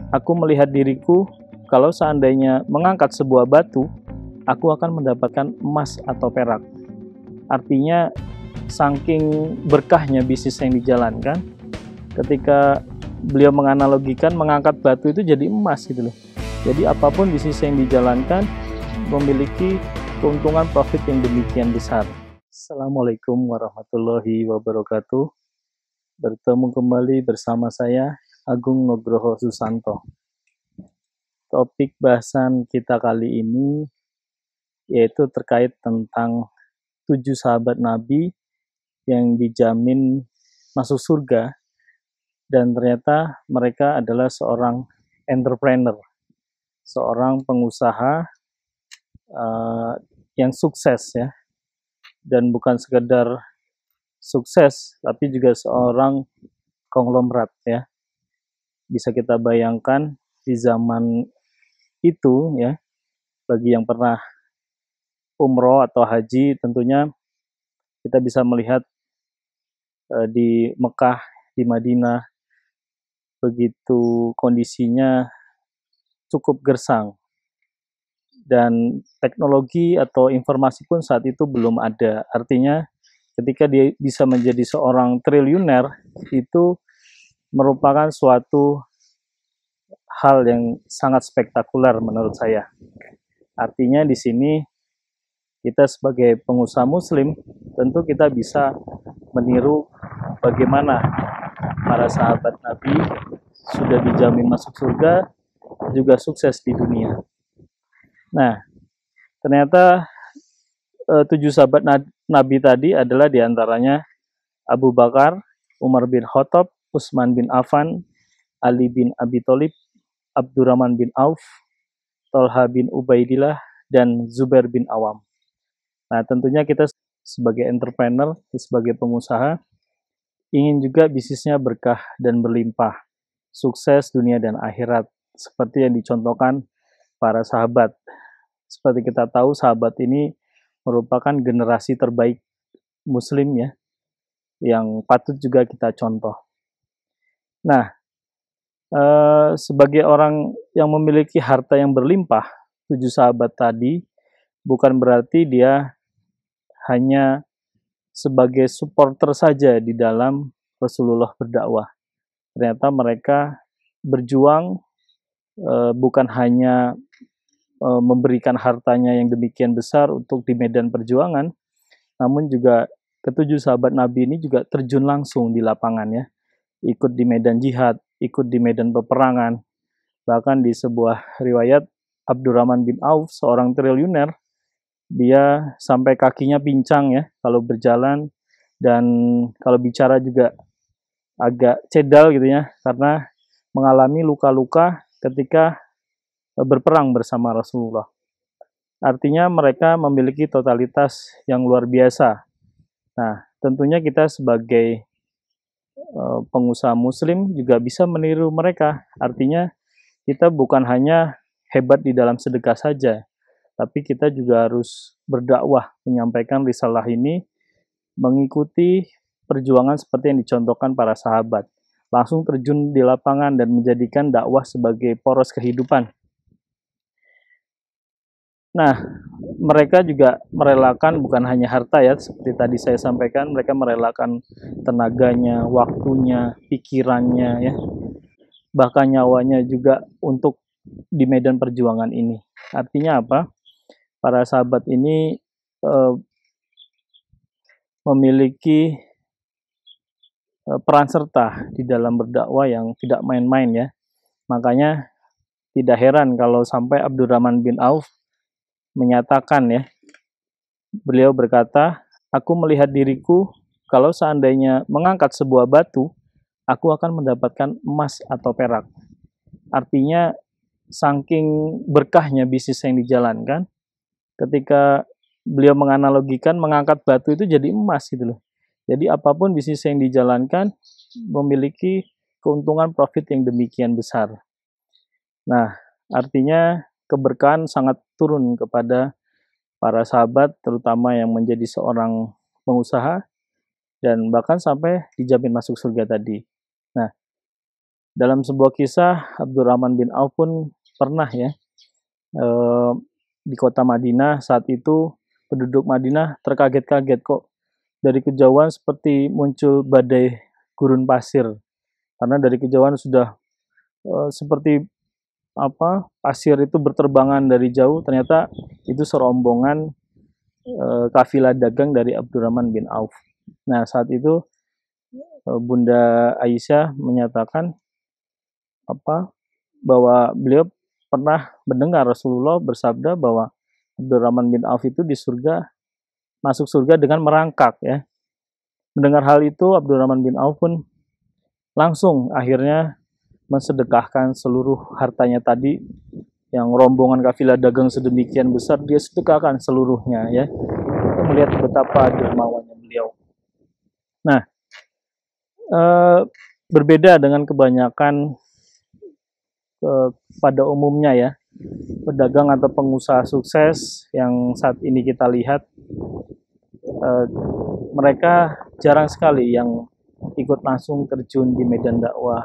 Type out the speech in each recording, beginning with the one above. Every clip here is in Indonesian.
Aku melihat diriku, kalau seandainya mengangkat sebuah batu, aku akan mendapatkan emas atau perak. Artinya, saking berkahnya bisnis yang dijalankan, ketika beliau menganalogikan mengangkat batu itu jadi emas gitu loh. Jadi apapun bisnis yang dijalankan memiliki keuntungan profit yang demikian besar. Assalamualaikum warahmatullahi wabarakatuh. Bertemu kembali bersama saya, Agung Nugroho Susanto. Topik bahasan kita kali ini yaitu terkait tentang 7 sahabat Nabi yang dijamin masuk surga, dan ternyata mereka adalah seorang entrepreneur, seorang pengusaha yang sukses ya, dan bukan sekedar sukses tapi juga seorang konglomerat ya. Bisa kita bayangkan di zaman itu ya, bagi yang pernah umroh atau haji, tentunya kita bisa melihat di Mekah, di Madinah, begitu kondisinya cukup gersang, dan teknologi atau informasi pun saat itu belum ada. Artinya ketika dia bisa menjadi seorang triliuner, itu merupakan suatu hal yang sangat spektakuler menurut saya. Artinya di sini kita sebagai pengusaha muslim, tentu kita bisa meniru bagaimana para sahabat Nabi sudah dijamin masuk surga, juga sukses di dunia. Nah, ternyata 7 sahabat Nabi tadi adalah diantaranya Abu Bakar, Umar bin Khattab, Utsman bin Affan, Ali bin Abi Thalib, Abdurrahman bin Auf, Tolha bin Ubaidillah, dan Zubair bin Awam. Nah, tentunya kita sebagai entrepreneur, sebagai pengusaha, ingin juga bisnisnya berkah dan berlimpah, sukses dunia dan akhirat, seperti yang dicontohkan para sahabat. Seperti kita tahu, sahabat ini merupakan generasi terbaik muslim ya, yang patut juga kita contoh. Nah, sebagai orang yang memiliki harta yang berlimpah, 7 sahabat tadi bukan berarti dia hanya sebagai supporter saja di dalam Rasulullah berdakwah. Ternyata mereka berjuang, bukan hanya memberikan hartanya yang demikian besar untuk di medan perjuangan, namun juga ketujuh sahabat Nabi ini juga terjun langsung di lapangan ya, ikut di medan jihad, ikut di medan peperangan. Bahkan di sebuah riwayat, Abdurrahman bin Auf, seorang triliuner, dia sampai kakinya pincang ya kalau berjalan, dan kalau bicara juga agak cedal gitu ya, karena mengalami luka-luka ketika berperang bersama Rasulullah. Artinya mereka memiliki totalitas yang luar biasa. Nah, tentunya kita sebagai pengusaha muslim juga bisa meniru mereka. Artinya kita bukan hanya hebat di dalam sedekah saja, tapi kita juga harus berdakwah, menyampaikan risalah ini, mengikuti perjuangan seperti yang dicontohkan para sahabat. Langsung terjun di lapangan dan menjadikan dakwah sebagai poros kehidupan. Nah, mereka juga merelakan bukan hanya harta ya, seperti tadi saya sampaikan, mereka merelakan tenaganya, waktunya, pikirannya ya, bahkan nyawanya juga untuk di medan perjuangan ini. Artinya apa? Para sahabat ini memiliki peran serta di dalam berdakwah yang tidak main-main ya. Makanya tidak heran kalau sampai Abdurrahman bin Auf menyatakan ya, beliau berkata, aku melihat diriku, kalau seandainya mengangkat sebuah batu, aku akan mendapatkan emas atau perak. Artinya saking berkahnya bisnis yang dijalankan, ketika beliau menganalogikan mengangkat batu itu jadi emas gitu loh. Jadi apapun bisnis yang dijalankan memiliki keuntungan profit yang demikian besar. Nah, artinya keberkahan sangat turun kepada para sahabat, terutama yang menjadi seorang pengusaha, dan bahkan sampai dijamin masuk surga tadi. Nah, Dalam sebuah kisah, Abdurrahman bin Auf pun pernah ya di kota Madinah. Saat itu penduduk Madinah terkaget-kaget, kok dari kejauhan seperti muncul badai gurun pasir, karena dari kejauhan sudah seperti pasir itu berterbangan dari jauh. Ternyata itu serombongan kafilah dagang dari Abdurrahman bin Auf. Nah, saat itu Bunda Aisyah menyatakan bahwa beliau pernah mendengar Rasulullah bersabda bahwa Abdurrahman bin Auf itu di surga, masuk surga dengan merangkak ya. Mendengar hal itu, Abdurrahman bin Auf pun langsung akhirnya mensedekahkan seluruh hartanya tadi, yang rombongan kafilah dagang sedemikian besar, dia sedekahkan seluruhnya ya. Kita melihat betapa dermawannya beliau. Nah, berbeda dengan kebanyakan pada umumnya ya, pedagang atau pengusaha sukses yang saat ini kita lihat, mereka jarang sekali yang ikut langsung terjun di medan dakwah.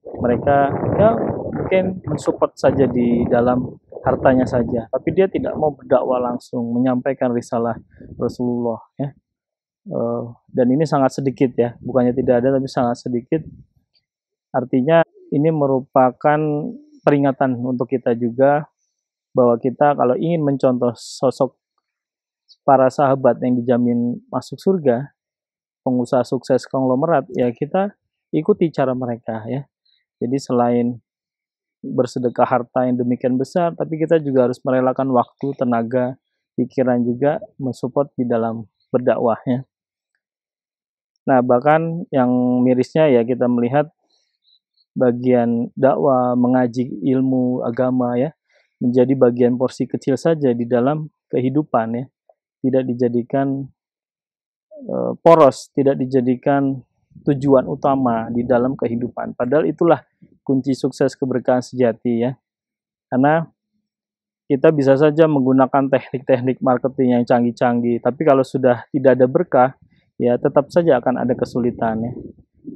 Mereka ya mungkin mensupport saja di dalam hartanya saja, tapi dia tidak mau berdakwah langsung, menyampaikan risalah Rasulullah ya. Dan ini sangat sedikit ya, bukannya tidak ada tapi sangat sedikit. Artinya ini merupakan peringatan untuk kita juga, bahwa kita kalau ingin mencontoh sosok para sahabat yang dijamin masuk surga, pengusaha sukses konglomerat, ya kita ikuti cara mereka ya. Jadi selain bersedekah harta yang demikian besar, tapi kita juga harus merelakan waktu, tenaga, pikiran juga mensupport di dalam berdakwahnya. Nah, bahkan yang mirisnya ya, kita melihat bagian dakwah, mengaji ilmu agama ya, menjadi bagian porsi kecil saja di dalam kehidupan ya. Tidak dijadikan poros, tidak dijadikan tujuan utama di dalam kehidupan. Padahal itulah kunci sukses keberkahan sejati ya. Karena kita bisa saja menggunakan teknik-teknik marketing yang canggih-canggih, tapi kalau sudah tidak ada berkah, ya tetap saja akan ada kesulitan ya.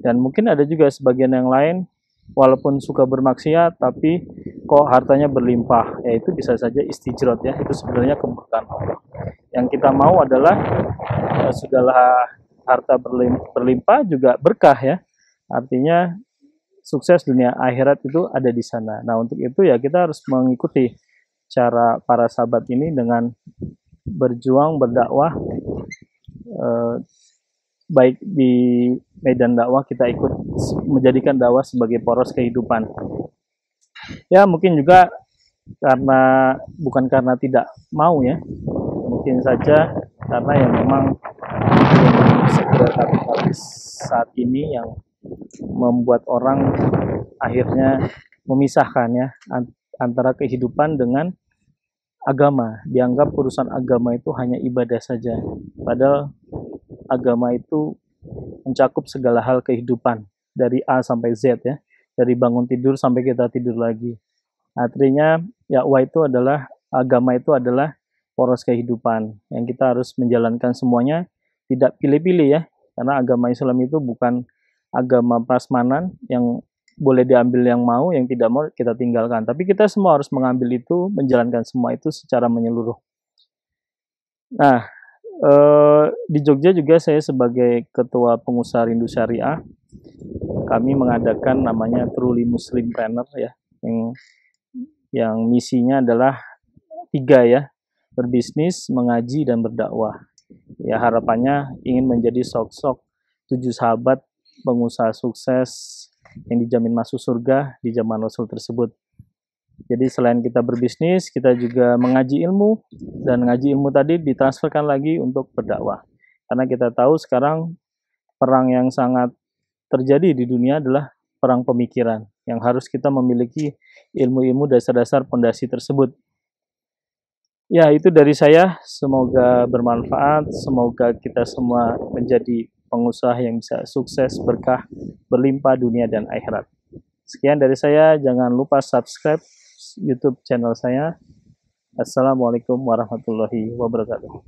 Dan mungkin ada juga sebagian yang lain, walaupun suka bermaksiat, tapi kok hartanya berlimpah, ya itu bisa saja istijrot ya, itu sebenarnya keberkahan Allah. Yang kita mau adalah sudahlah harta berlimpah juga berkah ya, artinya sukses dunia akhirat itu ada di sana. Nah, untuk itu ya kita harus mengikuti cara para sahabat ini dengan berjuang berdakwah, baik di medan dakwah kita ikut menjadikan dakwah sebagai poros kehidupan. Ya mungkin juga bukan karena tidak mau ya, mungkin saja karena yang memang sekedar kapitalis saat ini yang membuat orang akhirnya memisahkan ya antara kehidupan dengan agama. Dianggap urusan agama itu hanya ibadah saja, padahal agama itu mencakup segala hal kehidupan dari A sampai Z ya, dari bangun tidur sampai kita tidur lagi. Artinya dakwah itu adalah, agama itu adalah poros kehidupan yang kita harus menjalankan semuanya, tidak pilih-pilih ya, karena agama Islam itu bukan agama prasmanan yang boleh diambil yang mau, yang tidak mau kita tinggalkan, tapi kita semua harus mengambil itu, menjalankan semua itu secara menyeluruh. Nah, di Jogja juga saya sebagai ketua pengusaha Rindu Syariah, kami mengadakan namanya Truly Muslim Planner ya, yang misinya adalah 3 ya, berbisnis, mengaji, dan berdakwah. Ya harapannya ingin menjadi sosok 7 sahabat pengusaha sukses yang dijamin masuk surga di zaman Rasul tersebut. Jadi selain kita berbisnis, kita juga mengaji ilmu, dan ngaji ilmu tadi ditransferkan lagi untuk berdakwah. Karena kita tahu sekarang perang yang sangat terjadi di dunia adalah perang pemikiran, yang harus kita memiliki ilmu-ilmu dasar-dasar pondasi tersebut. Ya, itu dari saya. Semoga bermanfaat, semoga kita semua menjadi pengusaha yang bisa sukses, berkah, berlimpah dunia dan akhirat. Sekian dari saya, jangan lupa subscribe YouTube channel saya. Assalamualaikum warahmatullahi wabarakatuh.